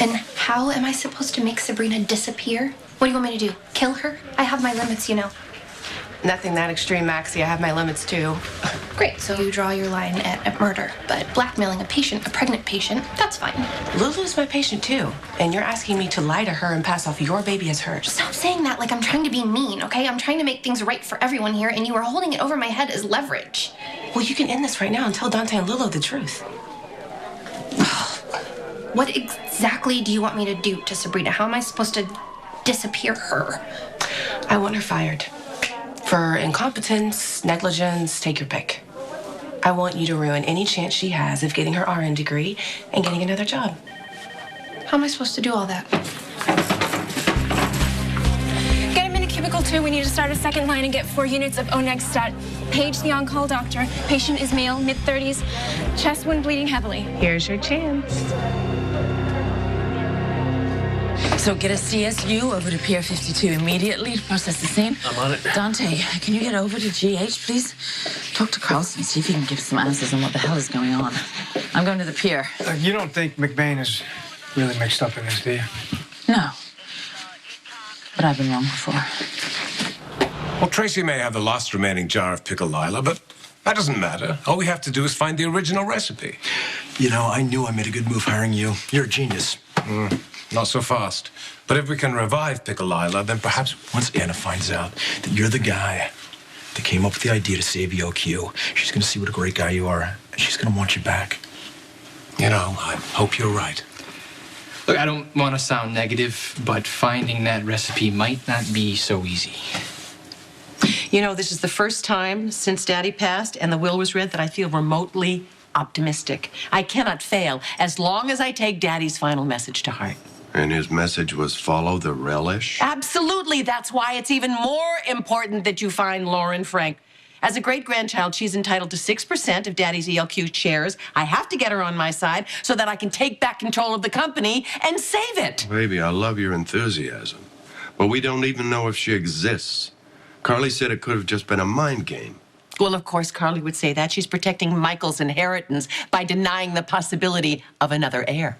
And how am I supposed to make Sabrina disappear? What do you want me to do? Kill her? I have my limits, you know. Nothing that extreme, Maxie. I have my limits, too. Great, so you draw your line at murder. But blackmailing a patient, a pregnant patient, that's fine. Lulu's my patient, too. And you're asking me to lie to her and pass off your baby as hers. Stop saying that like I'm trying to be mean, okay? I'm trying to make things right for everyone here, and you are holding it over my head as leverage. Well, you can end this right now and tell Dante and Lulu the truth. What exactly do you want me to do to Sabrina? How am I supposed to disappear her? I want her fired. For incompetence, negligence, take your pick. I want you to ruin any chance she has of getting her RN degree and getting another job. How am I supposed to do all that? Get him into cubicle 2. We need to start a second line and get 4 units of Onex-Stat. Page the on-call doctor. Patient is male, mid-30s, chest wound bleeding heavily. Here's your chance. So get a CSU over to Pier 52 immediately to process the scene. I'm on it. Dante, can you get over to GH, please? Talk to Carlson, see if he can give some answers on what the hell is going on. I'm going to the pier. You don't think McBain is really mixed up in this, do you? No. But I've been wrong before. Well, Tracy may have the last remaining jar of pickled lila, but that doesn't matter. All we have to do is find the original recipe. You know, I knew I made a good move hiring you. You're a genius. Not so fast. But if we can revive Pickle Lila, then perhaps... Once Anna finds out that you're the guy that came up with the idea to save ELQ, she's going to see what a great guy you are, and she's going to want you back. You know, I hope you're right. Look, I don't want to sound negative, but finding that recipe might not be so easy. You know, this is the first time since Daddy passed and the will was read that I feel remotely optimistic. I cannot fail as long as I take Daddy's final message to heart. And his message was follow the relish? Absolutely. That's why it's even more important that you find Lauren Frank. As a great-grandchild, she's entitled to 6% of Daddy's ELQ shares. I have to get her on my side so that I can take back control of the company and save it. Baby, I love your enthusiasm. But we don't even know if she exists. Carly said it could have just been a mind game. Well, of course, Carly would say that. She's protecting Michael's inheritance by denying the possibility of another heir.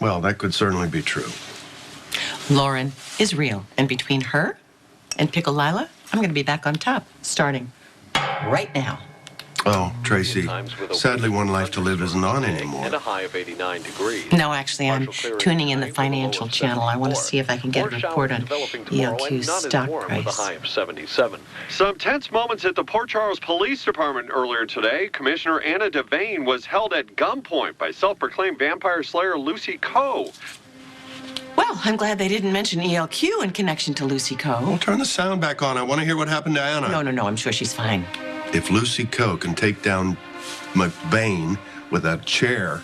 Well, that could certainly be true. Lauren is real. And between her and Pickle Lila, I'm going to be back on top, starting right now. Oh, Tracy, sadly one life to live isn't on anymore. And a high of 89 degrees. No, actually, I'm tuning in the financial channel. I want to see if I can get a report on ELQ's stock price. With a high of 77. Some tense moments at the Port Charles Police Department earlier today. Commissioner Anna Devane was held at gunpoint by self-proclaimed vampire slayer Lucy Coe. Well, I'm glad they didn't mention ELQ in connection to Lucy Coe. Well, turn the sound back on. I want to hear what happened to Anna. No, I'm sure she's fine. If Lucy Coe can take down McBain with a chair,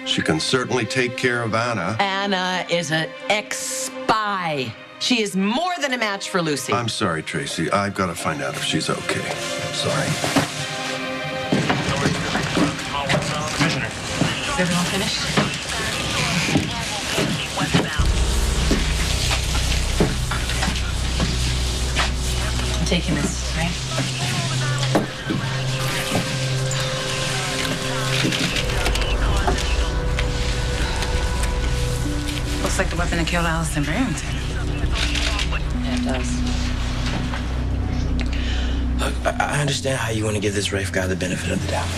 she can certainly take care of Anna. Anna is an ex-spy. She is more than a match for Lucy. I'm sorry, Tracy. I've got to find out if she's okay. I'm sorry. Commissioner. Is everyone finished? I'm taking this, right? Looks like the weapon that killed Allison Barrington. Yeah, it does. Look, I understand how you want to give this Rafe guy the benefit of the doubt.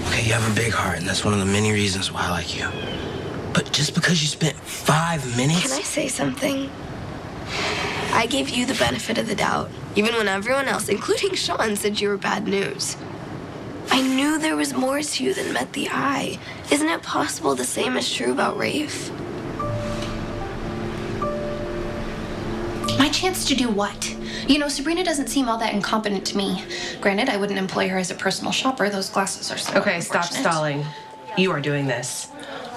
Okay, you have a big heart, and that's one of the many reasons why I like you. But just because you spent 5 minutes... Can I say something? I gave you the benefit of the doubt, even when everyone else, including Sean, said you were bad news. I knew there was more to you than met the eye. Isn't it possible the same is true about Rafe? My chance to do what? You know, Sabrina doesn't seem all that incompetent to me. Granted, I wouldn't employ her as a personal shopper. Those glasses are so Okay, stop stalling. You are doing this.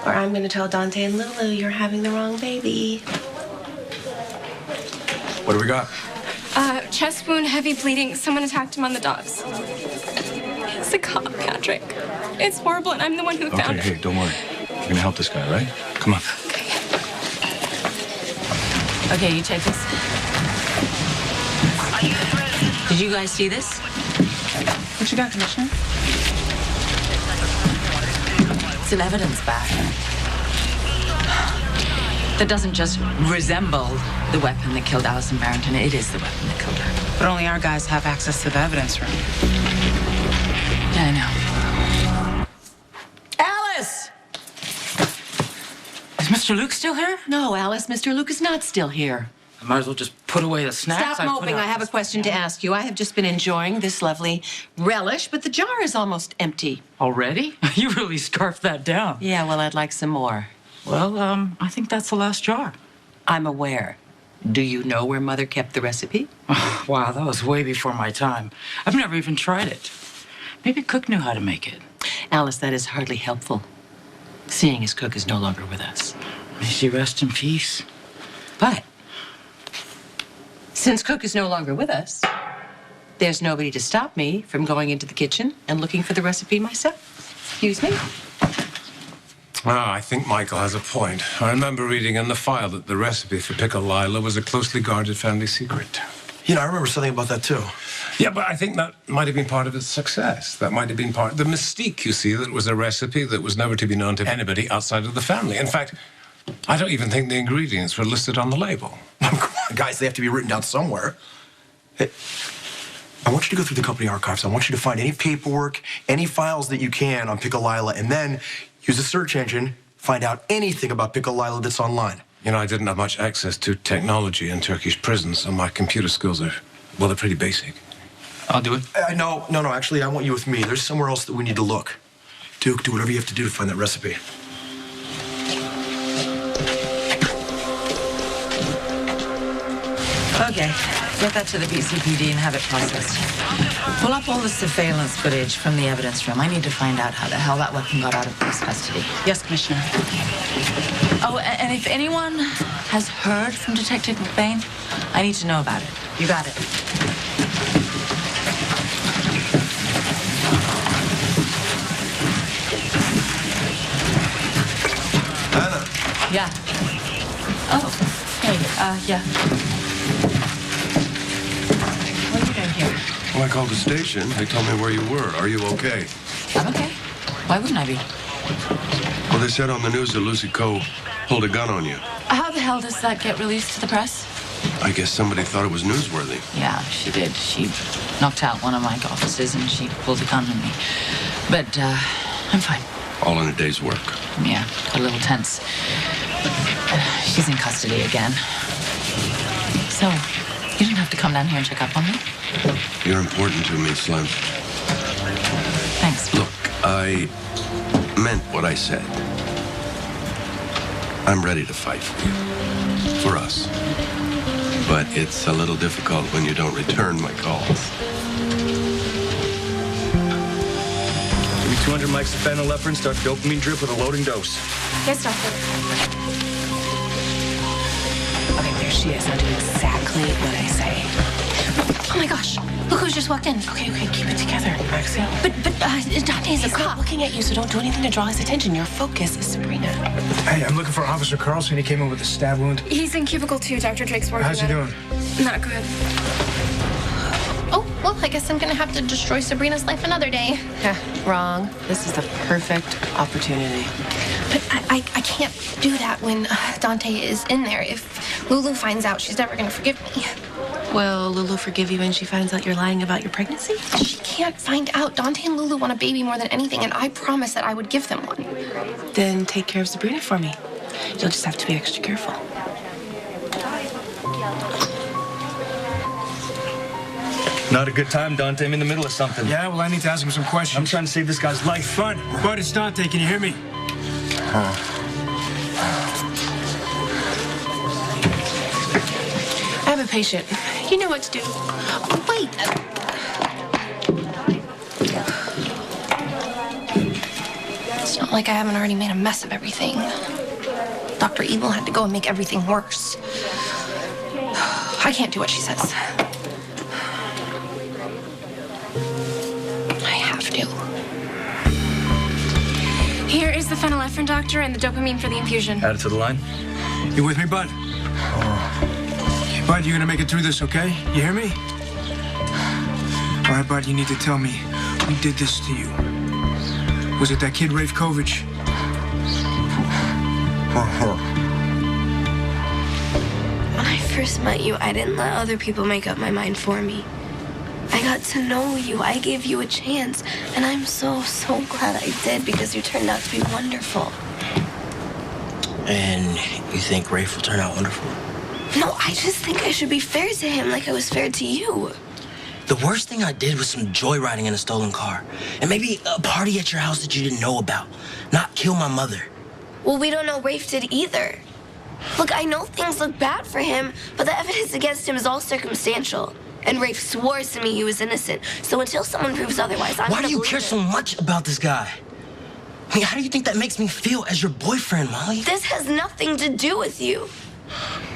Or I'm going to tell Dante and Lulu you're having the wrong baby. What do we got? Chest wound, heavy bleeding. Someone attacked him on the docks. It's a cop, Patrick. It's horrible, and I'm the one who found Okay, it. hey, don't worry. You're gonna help this guy, right? Come on. Okay, you take this. Did you guys see this? What you got, Commissioner? Some evidence back. that doesn't just resemble the weapon that killed Allison Barrington. It is the weapon that killed her. But only our guys have access to the evidence room. Yeah, I know. Alice! Is Mr. Luke still here? No, Alice, Mr. Luke is not still here. I might as well just put away the snacks. Stop moping. I have a question to ask you. I have just been enjoying this lovely relish, but the jar is almost empty. Already? You really scarfed that down. Yeah, well, I'd like some more. Well, I think that's the last jar. I'm aware. Do you know where Mother kept the recipe? Oh, wow, that was way before my time. I've never even tried it. Maybe Cook knew how to make it. Alice, that is hardly helpful, seeing as Cook is no longer with us. May she rest in peace. But since Cook is no longer with us, there's nobody to stop me from going into the kitchen and looking for the recipe myself. Excuse me? I think Michael has a point. I remember reading in the file that the recipe for Pickle Lila was a closely guarded family secret. You know, I remember something about that, too. Yeah, but I think that might have been part of its success. That might have been part of the mystique, you see, that it was a recipe that was never to be known to anybody outside of the family. In fact, I don't even think the ingredients were listed on the label. Come on, guys, they have to be written down somewhere. Hey, I want you to go through the company archives. I want you to find any paperwork, any files that you can on Pickle Lila, and then use a search engine, find out anything about Pickle Lila that's online. You know, I didn't have much access to technology in Turkish prisons, so my computer skills are, well, they're pretty basic. I'll do it. No, actually, I want you with me. There's somewhere else that we need to look. Duke, do whatever you have to do to find that recipe. Okay, get that to the PCPD and have it processed. Pull up all the surveillance footage from the evidence room. I need to find out how the hell that weapon got out of police custody. Yes, Commissioner. Oh, and if anyone has heard from Detective McBain, I need to know about it. You got it. Anna. Yeah. Oh, hey, yeah. What are you doing here? Well, I called the station. They told me where you were. Are you okay? I'm okay. Why wouldn't I be? Well, they said on the news that Lucy Coe pulled a gun on you. How the hell does that get released to the press? I guess somebody thought it was newsworthy. Yeah, she did. She knocked out one of my offices and she pulled a gun on me. But, I'm fine. All in a day's work. Yeah, got a little tense. She's in custody again. So, you didn't have to come down here and check up on me? You're important to me, Slim. Thanks. Look, I meant what I said. I'm ready to fight for you. For us. But it's a little difficult when you don't return my calls. Give me 200 mics of phenylephrine, start the dopamine drip with a loading dose. Yes, doctor. Okay, there she is. I'll do exactly what I say. Oh my gosh, look who's just walked in. Okay, keep it together, Roxanne. But Dante's a He's not cop. looking at you, so don't do anything to draw his attention. Your focus is Sabrina. Hey, I'm looking for Officer Carlson. He came in with a stab wound. He's in cubicle 2. Dr. Drake's working How's he on doing? it. Not good. Oh, well, I guess I'm gonna have to destroy Sabrina's life another day. Wrong. This is the perfect opportunity. But I can't do that when Dante is in there. If Lulu finds out, she's never gonna forgive me. Will Lulu forgive you when she finds out you're lying about your pregnancy? She can't find out. Dante and Lulu want a baby more than anything, and I promised that I would give them one. Then take care of Sabrina for me. You'll just have to be extra careful. Not a good time, Dante. I'm in the middle of something. Yeah, well, I need to ask him some questions. I'm trying to save this guy's life. Bud, it's Dante. Can you hear me? I have a patient. You know what to do. Oh, wait. It's not like I haven't already made a mess of everything. Dr. Evil had to go and make everything worse. I can't do what she says. I have to. Here is the phenylephrine, doctor, and the dopamine for the infusion. Add it to the line. You with me, Bud? Bud, you're gonna make it through this, okay? You hear me? All right, Bud, you need to tell me who did this to you. Was it that kid, Rafe Kovich? Or her? first met you, I didn't let other people make up my mind for me. I got to know you. I gave you a chance. And I'm so glad I did because you turned out to be wonderful. And you think Rafe will turn out wonderful? No, I just think I should be fair to him like I was fair to you. The worst thing I did was some joyriding in a stolen car. And maybe a party at your house that you didn't know about. Not kill my mother. Well, we don't know Rafe did either. Look, I know things look bad for him, but the evidence against him is all circumstantial. And Rafe swore to me he was innocent. So until someone proves otherwise, I'm Why do you care so much about this guy? I mean, how do you think that makes me feel as your boyfriend, Molly? This has nothing to do with you.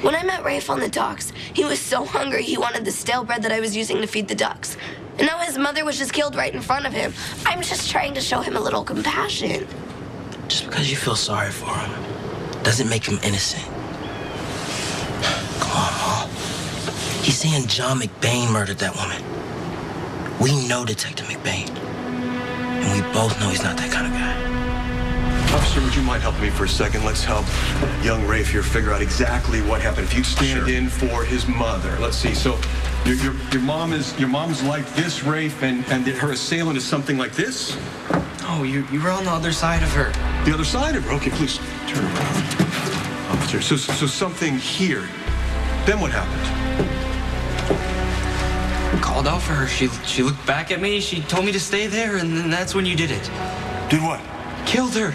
When I met Rafe on the docks, he was so hungry he wanted the stale bread that I was using to feed the ducks. And now his mother was just killed right in front of him. I'm just trying to show him a little compassion. Just because you feel sorry for him doesn't make him innocent. Come on, Mom. He's saying John McBain murdered that woman. We know Detective McBain. And we both know he's not that kind of guy. Officer, would you mind helping me for a second? Let's help young Rafe here figure out exactly what happened. If you'd stand in for his mother. Let's see. So your mom's like this, Rafe, and her assailant is something like this? Oh, you were on the other side of her. The other side of her? Okay, please turn around. Officer, so something here. Then what happened? Called out for her. She looked back at me. She told me to stay there, and then that's when you did it. Did what? Killed her.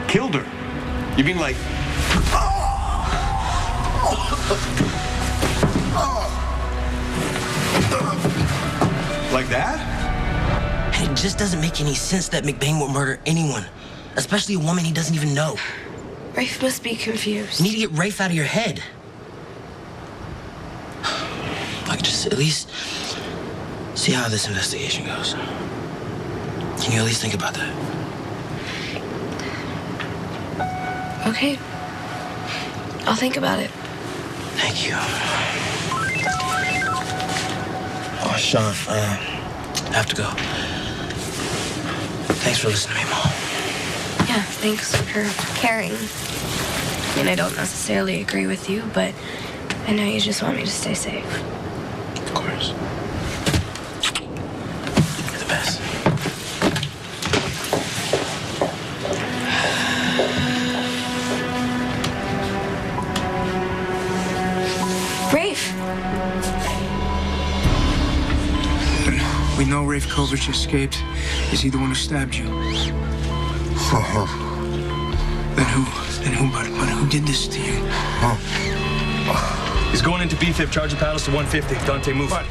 Killed her? You mean like... Like that? And it just doesn't make any sense that McBain would murder anyone, especially a woman he doesn't even know. Rafe must be confused. You need to get Rafe out of your head. Like, just at least see how this investigation goes. Can you at least think about that? Okay. I'll think about it. Thank you. Oh, Sean, I have to go. Thanks for listening to me, Mom. Yeah, thanks for caring. I mean, I don't necessarily agree with you, but I know you just want me to stay safe. Of course. You're the best. Rafe! We know Rafe Kovich escaped. Is he the one who stabbed you? Then who, but who did this to you? He's going into B-Fib, charging paddles to 150. Dante, move. What?